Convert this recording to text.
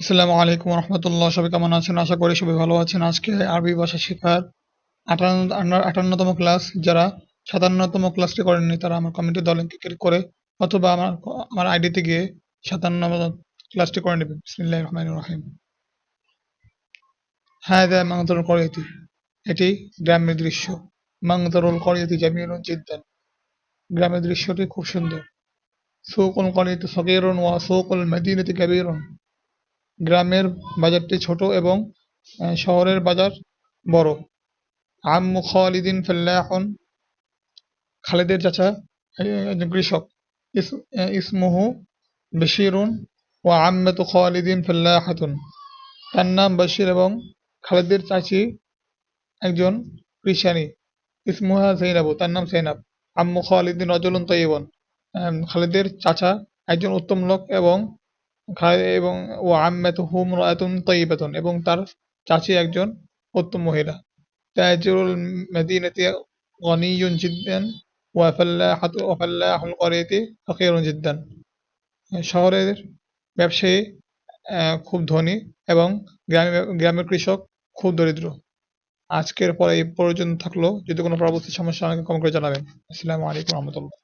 আসসালামু আলাইকুম রহমতুল্লাহ। সবাই কেমন আছেন? আশা করি সবাই ভালো আছেন। আজকে আরবি ভাষা শেখার 58তম ক্লাস। যারা 57তম ক্লাসটি করেননি তারা আমার কমিউনিটি দলে ক্লিক করে অথবা আমার আইডিতে গিয়ে 57 ক্লাসটি করে নেবেন। বিসমিল্লাহির রহমানির রহিম। হাদা মানজারুল করিয়াতি, এটি গ্রামের দৃশ্য। মানজারুল করিয়াতি জামিলুন জিদ্দান, গ্রামের দৃশ্যটি খুব সুন্দর। সুকুল করিয়াতি সগীরুন ওয়া সুকুল মাদিনাতি কাবীরুন, গ্রামের বাজারটি ছোট এবং শহরের বাজার বড়। আম্মু খালিদিন ফাল্লাহুন, খালিদের চাচা একজন কৃষক। ইসমুহু বশীরুন ওয়া আম্মাতু খালিদিন ফাল্লাহাতুন, তার নাম বশীর এবং খালিদের চাচি একজন কৃষানী। ইসমুহা যায়নাবু, তার নাম যায়নাব। আম্মু খালিদিন রাজুলুন তাইয়্যিবুন, খালিদের চাচা একজন উত্তম লোক এবং এবং ও আম্মাতুহু ইমরাআতুন তাইয়্যিবাতুন, এবং তার চাচি একজন উত্তম মহিলা। তাজিরুল মাদিনাতি গনিয়্যুন জিদ্দান ওয়া ফাল্লাহুল করিয়াতি ফকিরুন জিদ্দান, শহরের ব্যবসায়ী খুব ধনী এবং গ্রামের কৃষক খুব দরিদ্র। আজকের পরে এই পর্যন্ত থাকলো। যদি কোনো পরবর্তী সমস্যা আমাকে কমেন্ট করে জানাবেন। আসসালামু আলাইকুম রহমতুল্লাহ।